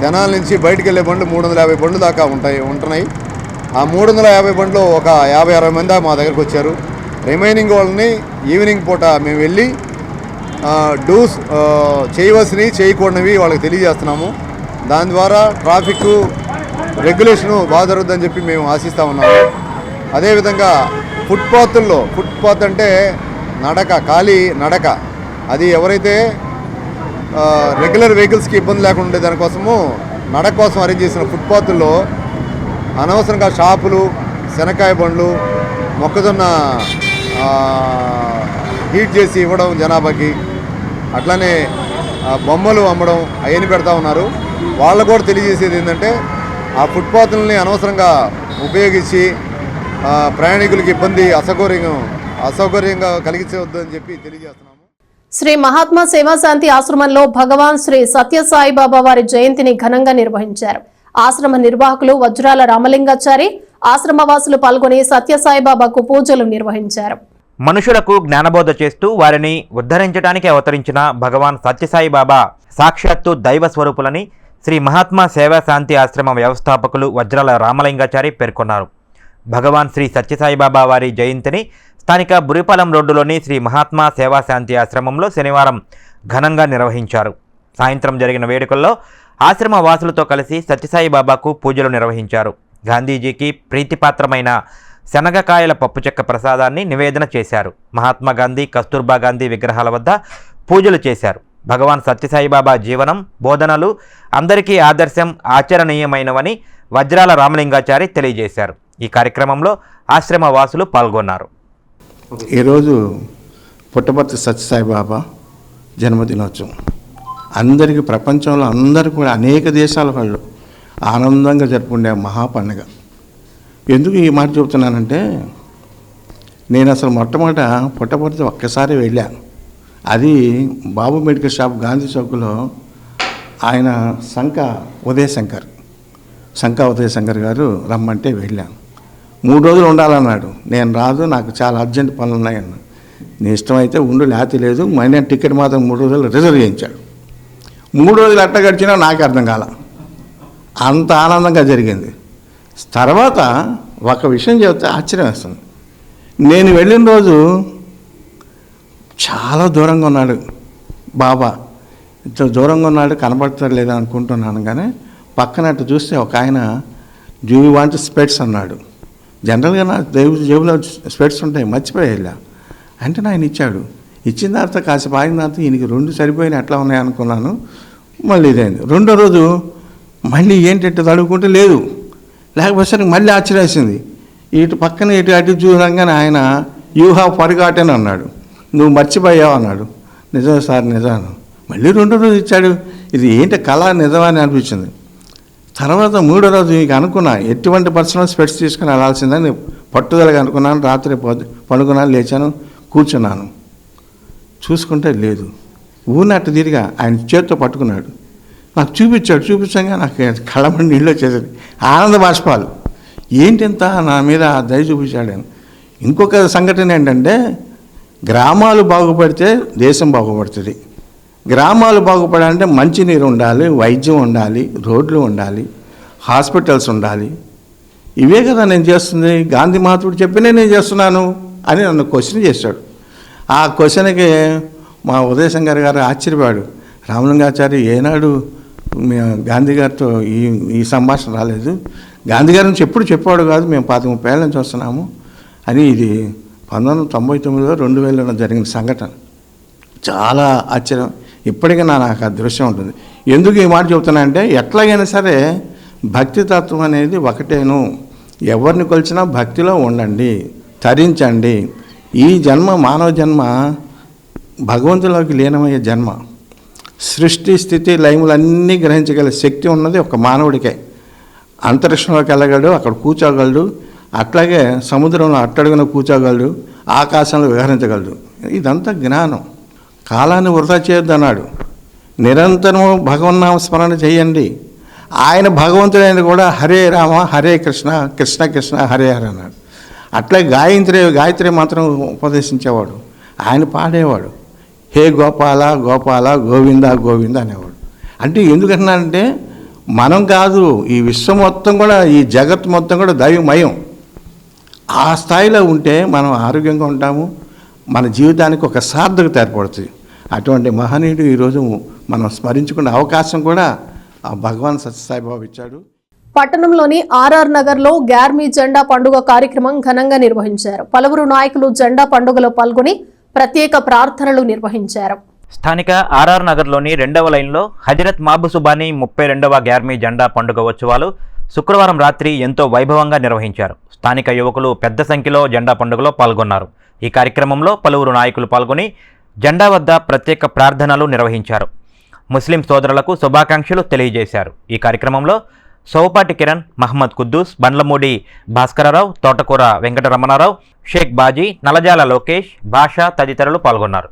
జనాల నుంచి బయటికి వెళ్ళే బండ్లు 350 బండ్లు దాకా ఉంటున్నాయి. ఆ 350 బండ్లు ఒక 50-60 మంది మా దగ్గరకు వచ్చారు. రిమైనింగ్ వాళ్ళని ఈవినింగ్ పూట మేము వెళ్ళి డూస్ చేయవలసినవి చేయకూడనివి వాళ్ళకి తెలియజేస్తున్నాము. దాని ద్వారా ట్రాఫిక్ రెగ్యులేషను బాగా జరుగుతుందని చెప్పి మేము ఆశిస్తూ ఉన్నాము. అదేవిధంగా ఫుట్పాత్ అంటే నడక, ఖాళీ నడక, అది ఎవరైతే రెగ్యులర్ వెహికల్స్కి ఇబ్బంది లేకుండా ఉండే దానికోసము నడక కోసం అరేంజ్ చేసిన ఫుట్పాత్ల్లో అనవసరంగా షాపులు, శనక్కాయ బండ్లు, మొక్కజొన్న హీట్ చేసి ఇవ్వడం జనాభాకి, అట్లానే బొమ్మలు అమ్మడం అవన్నీ పెడతా ఉన్నారు. వాళ్ళకు కూడా తెలియజేసేది ఏంటంటే ఆ ఫుట్పాత్లని అనవసరంగా ఉపయోగించి ప్రయాణికులకి ఇబ్బంది అసౌకర్యంగా కలిగించవద్దని చెప్పి తెలియజేస్తున్నాము. శ్రీ మహాత్మా సేవాశాంతి ఆశ్రమంలో భగవాన్ శ్రీ సత్యసాయిబాబా వారి జయంతిని ఘనంగా నిర్వహించారు. ఆశ్రమ నిర్వాహకులు వజ్రాల రామలింగాచారి, ఆశ్రమవాసులు పాల్గొని సత్యసాయిబాబాకు పూజలు నిర్వహించారు. మనుషులకు జ్ఞానబోధ చేస్తూ వారిని ఉద్ధరించడానికి అవతరించిన భగవాన్ సత్యసాయిబాబా సాక్షాత్తు దైవ స్వరూపులని శ్రీ మహాత్మా సేవాశాంతి ఆశ్రమ వ్యవస్థాపకులు వజ్రాల రామలింగాచారి పేర్కొన్నారు. భగవాన్ శ్రీ సత్యసాయిబాబా వారి జయంతిని స్థానిక బురిపాలెం రోడ్డులోని శ్రీ మహాత్మా సేవాశాంతి ఆశ్రమంలో శనివారం ఘనంగా నిర్వహించారు. సాయంత్రం జరిగిన వేడుకల్లో ఆశ్రమ వాసులతో కలిసి సత్యసాయిబాబాకు పూజలు నిర్వహించారు. గాంధీజీకి ప్రీతిపాత్రమైన శనగకాయల పప్పుచెక్క ప్రసాదాన్ని నివేదన చేశారు. మహాత్మా గాంధీ, కస్తూర్బా గాంధీ విగ్రహాల వద్ద పూజలు చేశారు. భగవాన్ సత్యసాయిబాబా జీవనం, బోధనలు అందరికీ ఆదర్శం, ఆచరణీయమైనవని వజ్రాల రామలింగాచారి తెలియజేశారు. ఈ కార్యక్రమంలో ఆశ్రమ వాసులు పాల్గొన్నారు. ఈరోజు పుట్టపర్తి సత్యసాయిబాబా జన్మదినోత్సవం అందరికీ, ప్రపంచంలో అందరూ కూడా అనేక దేశాల వాళ్ళు ఆనందంగా జరుపుకునే మహాపండుగ. ఎందుకు ఈ మాట చెబుతున్నానంటే, నేను అసలు మొట్టమొదట పుట్టపర్తి ఒక్కసారి వెళ్ళాను. అది బాబు మెడికల్ షాప్ గాంధీ చౌక్లో ఆయన శంకా ఉదయశంకర్ గారు రమ్మంటే వెళ్ళాను. 3 రోజులు ఉండాలన్నాడు. నేను రాదు, నాకు చాలా అర్జెంట్ పనులు ఉన్నాయన్నా. నీ ఇష్టమైతే ఉండు, లేకపోతే లేదు. మళ్ళీ టికెట్ మాత్రం 3 రోజులు రిజర్వ్ చేయించాడు. 3 రోజులు ఎట్ట గడిచినా నాకు అర్థం కాల. అంత ఆనందంగా జరిగింది. తర్వాత ఒక విషయం చెబితే ఆశ్చర్యం వేస్తుంది. నేను వెళ్ళిన రోజు చాలా దూరంగా ఉన్నాడు బాబా, ఇంత దూరంగా ఉన్నాడు, కనబడతాడు లేదా అనుకుంటున్నాను. కానీ పక్కన అటు చూస్తే ఒక ఆయన డూ యూ వాంట్ స్పెట్స్ అన్నాడు. జనరల్గా నా జేబులో స్పెట్స్ ఉంటాయి, మర్చిపోయేలా అంటే ఆయన ఇచ్చాడు. ఇచ్చిన తర్వాత కాసేపు ఆగిన తర్వాత ఈయనకి 2 సరిపోయిన ఎట్లా ఉన్నాయి అనుకున్నాను. మళ్ళీ ఇదైంది. రెండో రోజు మళ్ళీ ఏంటంటే తడుకుంటే లేదు, లేకపోతే మళ్ళీ ఆశ్చర్యం వేసింది. ఇటు పక్కన ఇటు అటు చూడంగానే ఆయన యూ హ్యావ్ ఫర్గాటెన్ అన్నాడు. నువ్వు మర్చిపోయావు అన్నాడు. నిజమే సార్, నిజాను. మళ్ళీ 2వ రోజు ఇచ్చాడు. ఇది ఏంటి కళ నిజమా అని అనిపించింది. తర్వాత 3వ రోజు ఇక అనుకున్నా, ఎటువంటి పర్సనల్ స్పెట్స్ తీసుకుని వెళ్ళాల్సిందని పట్టుదలగా అనుకున్నాను. రాత్రి పడుకున్నాను, లేచాను, కూర్చున్నాను. చూసుకుంటే లేదు. ఊరినట్టు తిరిగా ఆయన చేతితో పట్టుకున్నాడు. నాకు చూపించగా నాకు కళ్ళమని నీళ్ళు వచ్చేసరి ఆనంద బాష్పాలు. ఏంటింత నా మీద దయ చూపించాడు. ఇంకొక సంఘటన ఏంటంటే, గ్రామాలు బాగుపడితే దేశం బాగుపడుతుంది. గ్రామాలు బాగుపడాలంటే మంచినీరు ఉండాలి, వైద్యం ఉండాలి, రోడ్లు ఉండాలి, హాస్పిటల్స్ ఉండాలి. ఇవే కదా నేను చేస్తుంది. గాంధీ మహాత్ముడు చెప్పినే నేను చేస్తున్నాను అని నన్ను క్వశ్చన్ చేశాడు. ఆ క్వశ్చన్కి మా ఉదయశంకర్ గారు ఆశ్చర్యపోయాడు. రామలింగాచారి ఏనాడు గాంధీ గారితో ఈ సంభాషణ రాలేదు, గాంధీ గారి నుంచి ఎప్పుడు చెప్పాడు కాదు, మేము 25-30 ఏళ్ళ నుంచి వస్తున్నాము అని. ఇది 1999లో 2000లో జరిగిన సంఘటన. చాలా ఆశ్చర్యం. ఇప్పటికీ నాకు ఆ దృశ్యం ఉంటుంది. ఎందుకు ఈ మాట చెబుతున్నా అంటే, ఎట్లాగైనా సరే భక్తి తత్వం అనేది ఒకటేను. ఎవరిని కొలిచినా భక్తిలో ఉండండి, తరించండి. ఈ జన్మ, మానవ జన్మ భగవంతులోకి లీనమయ్యే జన్మ. సృష్టి స్థితి లయములన్నీ గ్రహించగల శక్తి ఉన్నది ఒక మానవుడికే. అంతరిక్షంలోకి వెళ్ళగలడు, అక్కడ కూర్చోగలడు. అట్లాగే సముద్రంలో అట్టడుగున కూర్చోగలడు, ఆకాశంలో విహరించగలడు. ఇదంతా జ్ఞానం. కాలాన్ని వృధా చేయొద్దు అన్నాడు. నిరంతరం భగవన్నామ స్మరణ చేయండి. ఆయన భగవంతుడైన కూడా హరే రామ హరే కృష్ణ కృష్ణ కృష్ణ హరే హరే అన్నాడు. అట్లే గాయత్రి మంత్రం ఉపదేశించేవాడు, ఆయన పాడేవాడు. హే గోపాల గోపాల గోవింద గోవింద అనేవాడు. అంటే ఎందుకంటున్నానంటే మనం కాదు, ఈ విశ్వం మొత్తం కూడా, ఈ జగత్ మొత్తం కూడా దైవమయం. ఆ స్థాయిలో ఉంటే మనం ఆరోగ్యంగా ఉంటాము, మన జీవితానికి ఒక సార్థకత ఏర్పడుతుంది. అటువంటి మహనీయుడు ఈరోజు మనం స్మరించుకునే అవకాశం కూడా ఆ భగవాన్ సత్యసాయిబాబు ఇచ్చాడు. పట్టణంలోని ఆర్ఆర్ నగర్లో గ్యార్మీ జెండా పండుగ కార్యక్రమం ఘనంగా నిర్వహించారు. పలువురు నాయకులు జెండా పండుగలో పాల్గొని ప్రత్యేక ప్రార్థనలు నిర్వహించారు. స్థానిక ఆర్ఆర్ నగర్లోని 2వ లైన్లో హజరత్ మాబుసుబానీ 32వ గ్యార్మీ జెండా పండుగ ఉత్సవాలు శుక్రవారం రాత్రి ఎంతో వైభవంగా నిర్వహించారు. స్థానిక యువకులు పెద్ద సంఖ్యలో జెండా పండుగలో పాల్గొన్నారు. ఈ కార్యక్రమంలో పలువురు నాయకులు పాల్గొని జెండా వద్ద ప్రత్యేక ప్రార్థనలు నిర్వహించారు. ముస్లిం సోదరులకు శుభాకాంక్షలు తెలియజేశారు. ఈ కార్యక్రమంలో సౌపాటి కిరణ్, మహమ్మద్ కుద్దూస్, బండ్లమూడి భాస్కరరావు, తోటకూర వెంకటరమణారావు, షేక్ బాజీ, నలజాల లోకేష్, భాషా తదితరులు పాల్గొన్నారు.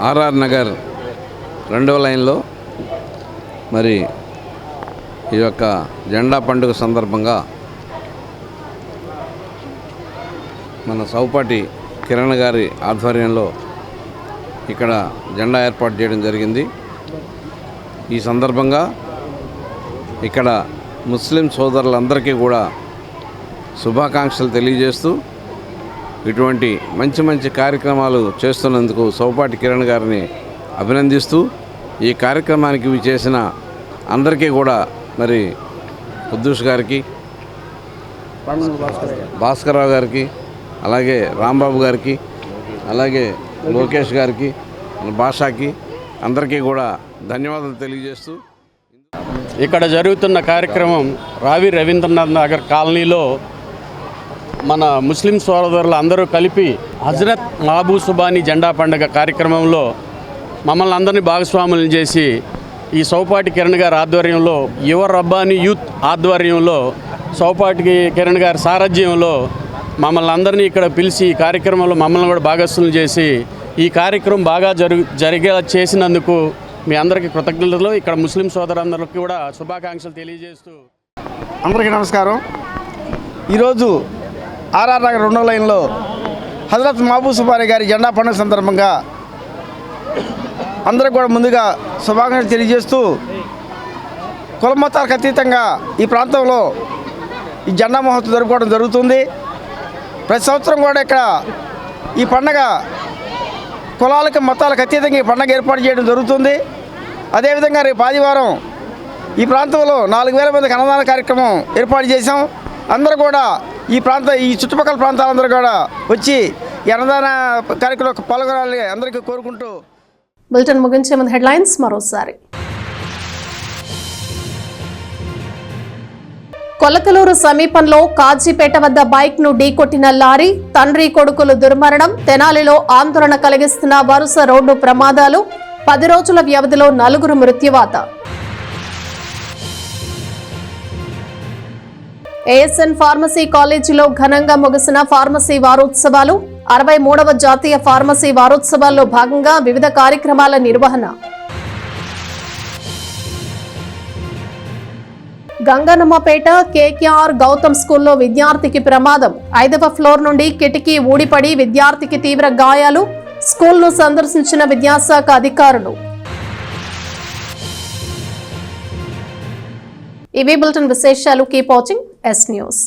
ఆర్ఆర్ నగర్ 2వ లైన్లో మరి ఈ యొక్క జెండా పండుగ సందర్భంగా మన సౌపాటి కిరణ్ గారి ఆధ్వర్యంలో ఇక్కడ జెండా ఏర్పాటు చేయడం జరిగింది. ఈ సందర్భంగా ఇక్కడ ముస్లిం సోదరులందరికీ కూడా శుభాకాంక్షలు తెలియజేస్తూ ఇటువంటి మంచి మంచి కార్యక్రమాలు చేస్తున్నందుకు సౌపాటి కిరణ్ గారిని అభినందిస్తూ ఈ కార్యక్రమానికి విచ్చేసిన అందరికీ కూడా మరి కుద్దూస్ గారికి, భాస్కరరావు గారికి, అలాగే రాంబాబు గారికి, అలాగే లోకేష్ గారికి, భాషాకి అందరికీ కూడా ధన్యవాదాలు తెలియజేస్తూ ఇక్కడ జరుగుతున్న కార్యక్రమం రావి రవీంద్రనాథ్ నగర్ కాలనీలో మన ముస్లిం సోదరులు అందరూ కలిపి హజరత్ మాబుసుబానీ జెండా పండుగ కార్యక్రమంలో మమ్మల్ని అందరినీ భాగస్వాములను చేసి ఈ సౌపాటి కిరణ్ గారి ఆధ్వర్యంలో, యువ రబ్బానీ యూత్ ఆధ్వర్యంలో, సౌపాటి కిరణ్ గారి సారథ్యంలో మమ్మల్ని అందరినీ ఇక్కడ పిలిచి ఈ కార్యక్రమంలో మమ్మల్ని కూడా భాగస్వాములు చేసి ఈ కార్యక్రమం బాగా జరిగేలా చేసినందుకు మీ అందరికీ కృతజ్ఞతలు. ఇక్కడ ముస్లిం సోదరులందరికీ కూడా శుభాకాంక్షలు తెలియజేస్తూ అందరికీ నమస్కారం. ఈరోజు ఆర్ఆర్ నగర్ 2వ లైన్లో హజరత్ మాబుసుబానీ గారి జెండా పండుగ సందర్భంగా అందరికి కూడా ముందుగా శుభాకాంక్షలు తెలియజేస్తూ, కుల మతాలకు అతీతంగా ఈ ప్రాంతంలో ఈ జెండా మహోత్సవం జరుపుకోవడం జరుగుతుంది. ప్రతి సంవత్సరం కూడా ఇక్కడ ఈ పండగ కులాలకు మతాలకు అతీతంగా ఈ పండగ ఏర్పాటు చేయడం జరుగుతుంది. అదేవిధంగా రేపు ఆదివారం ఈ ప్రాంతంలో 4000 మందికి అన్నదాన కార్యక్రమం ఏర్పాటు చేశాం. అందరూ కూడా ఈ చుట్టుపక్కల ప్రాంతాలందరూ కూడా వచ్చి ఈ అన్నదాన కార్యక్రమంలో పాల్గొనాలని అందరికీ కోరుకుంటూ బులెటిన్ ముగించే ముందు హెడ్లైన్స్ మరోసారి. కొలకలూరు సమీపంలో కాజీపేట వద్ద బైక్ ను ఢీకొట్టిన లారీ, తండ్రి కొడుకులు దుర్మరణం. తెనాలిలో ఆందోళన కలిగిస్తున్న వరుస రోడ్డు ప్రమాదాలు. 10 రోజుల వ్యవధిలో 4 మృత్యువాత. ఏఎస్ఎన్ ఫార్మసీ కాలేజీలో ఘనంగా ముగిసిన ఫార్మసీ వారోత్సవాలు. 63వ జాతీయ ఫార్మసీ వారోత్సవాల్లో భాగంగా వివిధ కార్యక్రమాల నిర్వహణ. గంగనమ్మపేట కేకేఆర్ గౌతమ్ స్కూల్లో విద్యార్థికి ప్రమాదం. 5వ ఫ్లోర్ నుండి కిటికీ ఊడిపడి విద్యార్థికి తీవ్ర గాయాలు. స్కూల్ను సందర్శించిన విద్యాశాఖ అధికారులు. ఇవి బులెటిన్ విశేషాలు. Keep watching yes news.